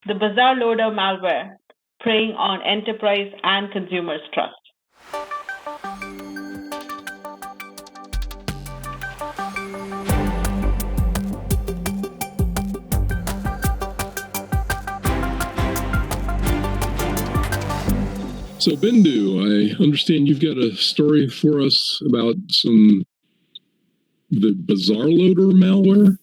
the BazarLoader malware, preying on enterprise and consumers' trust. So, Bindu, I understand you've got a story for us about the BazarLoader malware?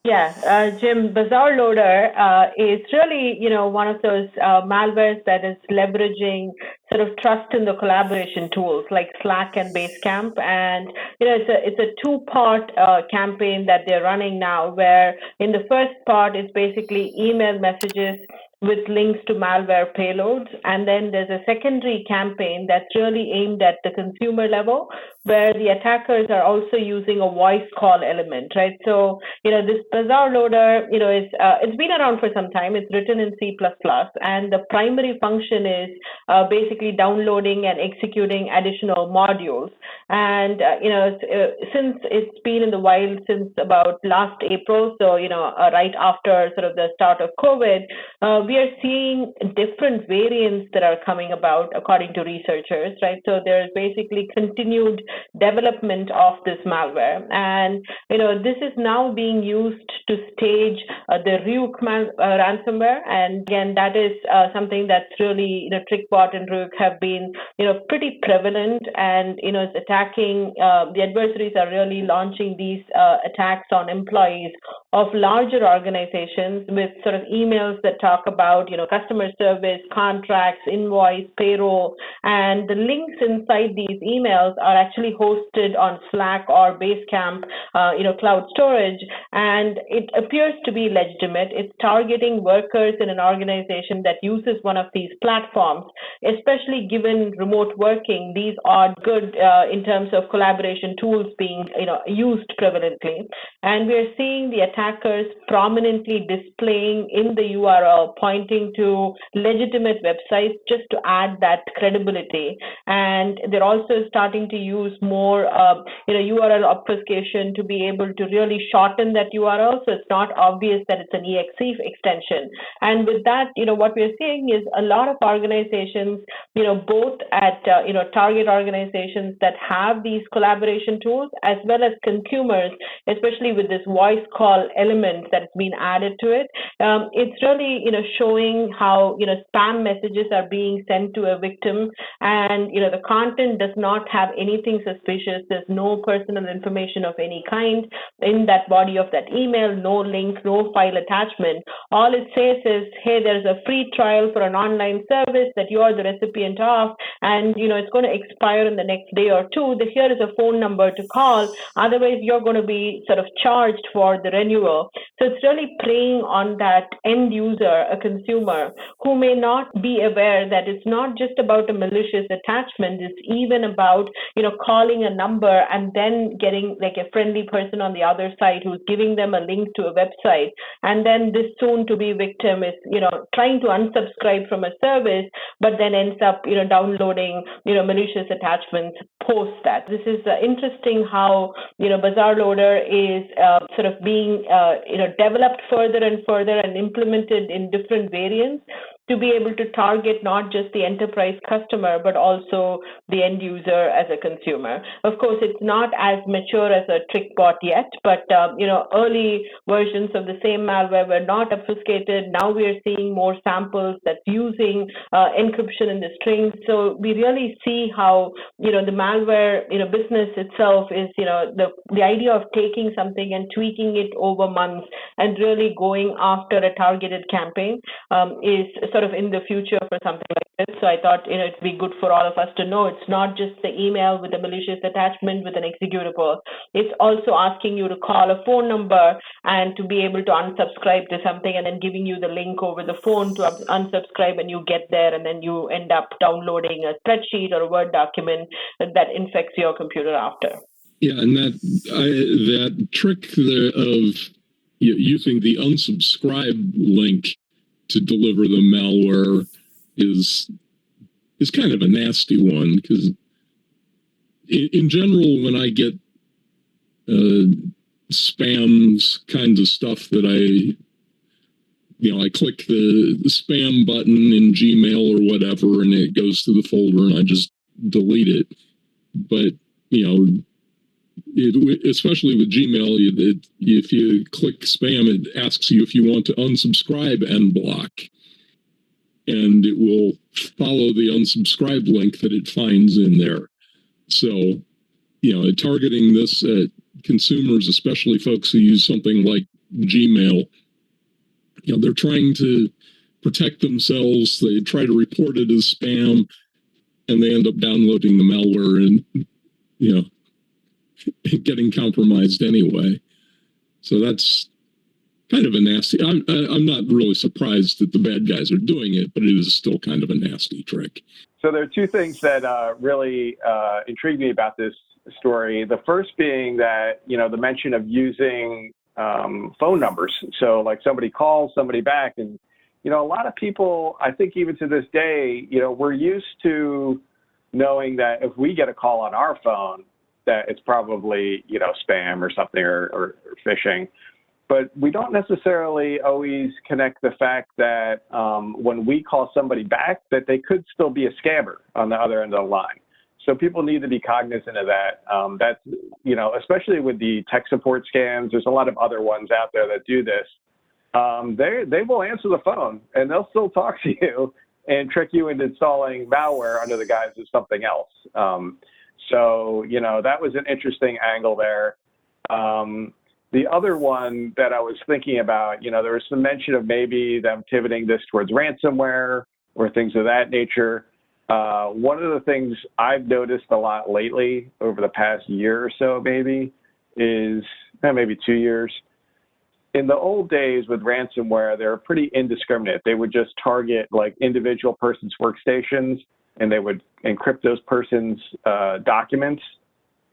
Yeah, Jim, BazarLoader is really, one of those malwares that is leveraging sort of trust in the collaboration tools like Slack and Basecamp, and it's a two-part campaign that they're running now. Where in the first part, it's basically email messages with links to malware payloads, and then there's a secondary campaign that's really aimed at the consumer level, where the attackers are also using a voice call element, right? So, this BazarLoader, it's been around for some time. It's written in C++, and the primary function is basically downloading and executing additional modules. And, since it's been in the wild since about last April, so, right after sort of the start of COVID, we are seeing different variants that are coming about according to researchers, right? So there's basically continued development of this malware. And, this is now being used to stage the Ryuk ransomware. And again, that is something that's really, TrickBot and Ryuk have been, pretty prevalent, and, it's attacking, the adversaries are really launching these attacks on employees of larger organizations with sort of emails that talk about, customer service, contracts, invoice, payroll, and the links inside these emails are actually hosted on Slack or Basecamp, cloud storage, and it appears to be legitimate. It's targeting workers in an organization that uses one of these platforms, especially given remote working. These are good in terms of collaboration tools being, used prevalently, and we're seeing the attackers prominently displaying in the URL pointing to legitimate websites just to add that credibility. And they're also starting to use more, URL obfuscation to be able to really shorten that URL, so it's not obvious that it's an exe extension. And with that, what we're seeing is a lot of organizations, both at, target organizations that have these collaboration tools, as well as consumers, especially with this voice call element that's been added to it. It's really, showing how, spam messages are being sent to a victim, and, the content does not have anything suspicious. There's no personal information of any kind in that body of that email, no link, no file attachment. All it says is, hey, there's a free trial for an online service that you are the recipient of, and, it's going to expire in the next day or two. Here is a phone number to call. Otherwise, you're going to be sort of charged for the renewal. So it's really preying on that end user, a consumer, who may not be aware that it's not just about a malicious attachment. It's even about, calling a number and then getting like a friendly person on the other side who's giving them a link to a website. And then this soon-to-be victim is, trying to unsubscribe from a service, but then ends up, downloading, malicious attachments post that. This is interesting how, BazarLoader is sort of being, developed further and further and implemented in different variants to be able to target not just the enterprise customer, but also the end user as a consumer. Of course, it's not as mature as a TrickBot yet, but early versions of the same malware were not obfuscated. Now we are seeing more samples that's using encryption in the strings. So we really see how the malware business itself is the idea of taking something and tweaking it over months and really going after a targeted campaign is sort of in the future for something like this. So I thought it'd be good for all of us to know it's not just the email with a malicious attachment with an executable. It's also asking you to call a phone number and to be able to unsubscribe to something, and then giving you the link over the phone to unsubscribe, and you get there, and then you end up downloading a spreadsheet or a Word document that infects your computer after. Yeah, and that trick there of using the unsubscribe link to deliver the malware is kind of a nasty one, because in general, when I get spams kinds of stuff that I I click the spam button in Gmail or whatever, and it goes to the folder, and I just delete it. But especially with Gmail, if you click spam, it asks you if you want to unsubscribe and block, and it will follow the unsubscribe link that it finds in there. So, targeting this at consumers, especially folks who use something like Gmail, they're trying to protect themselves. They try to report it as spam, and they end up downloading the malware and, getting compromised anyway. So that's kind of a nasty. I'm not really surprised that the bad guys are doing it, but it is still kind of a nasty trick. So there are two things that really intrigue me about this story. The first being that, the mention of using phone numbers. So like somebody calls somebody back, and, a lot of people, I think even to this day, we're used to knowing that if we get a call on our phone, that it's probably, spam or something or phishing. But we don't necessarily always connect the fact that when we call somebody back, that they could still be a scammer on the other end of the line. So people need to be cognizant of that. That's, especially with the tech support scams, there's a lot of other ones out there that do this. They will answer the phone, and they'll still talk to you and trick you into installing malware under the guise of something else. So, that was an interesting angle there. The other one that I was thinking about, there was some mention of maybe them pivoting this towards ransomware or things of that nature. One of the things I've noticed a lot lately over the past year or so maybe is, maybe 2 years. In the old days with ransomware, they were pretty indiscriminate. They would just target like individual persons' workstations, and they would encrypt those persons' documents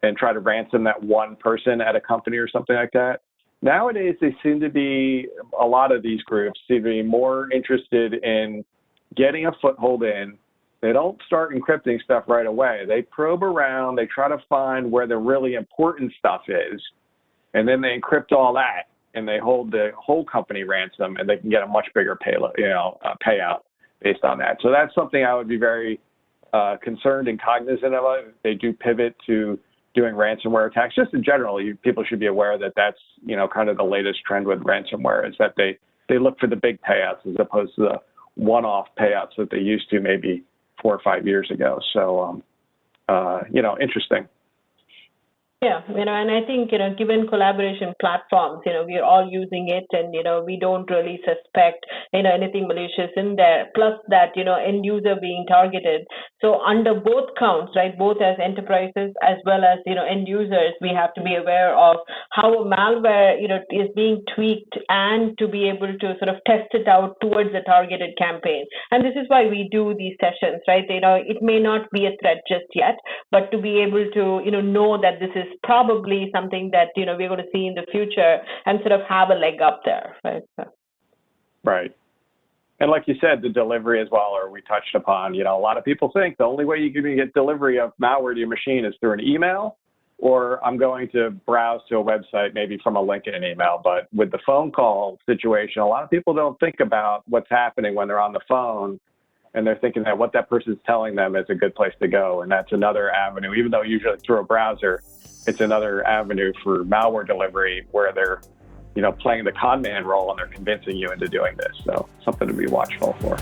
and try to ransom that one person at a company or something like that. Nowadays, they seem to be, a lot of these groups seem to be more interested in getting a foothold in. They don't start encrypting stuff right away. They probe around, they try to find where the really important stuff is, and then they encrypt all that, and they hold the whole company ransom, and they can get a much bigger payout based on that. So that's something I would be very concerned and cognizant of. They do pivot to doing ransomware attacks. Just in general, people should be aware that that's, kind of the latest trend with ransomware, is that they look for the big payouts as opposed to the one-off payouts that they used to maybe 4 or 5 years ago. So, interesting. Yeah, and I think, given collaboration platforms, we're all using it, and, we don't really suspect, anything malicious in there, plus that, end user being targeted. So under both counts, right, both as enterprises as well as, end users, we have to be aware of how a malware, is being tweaked, and to be able to sort of test it out towards a targeted campaign. And this is why we do these sessions, right? It may not be a threat just yet, but to be able to, know that this is probably something that, we're going to see in the future, and sort of have a leg up there, right? So. Right. And like you said, the delivery as well, or we touched upon, a lot of people think the only way you can get delivery of malware to your machine is through an email, or I'm going to browse to a website, maybe from a link in an email. But with the phone call situation, a lot of people don't think about what's happening when they're on the phone, and they're thinking that what that person's telling them is a good place to go. And that's another avenue, even though usually through a browser, it's another avenue for malware delivery where they're, playing the con man role, and they're convincing you into doing this. So something to be watchful for.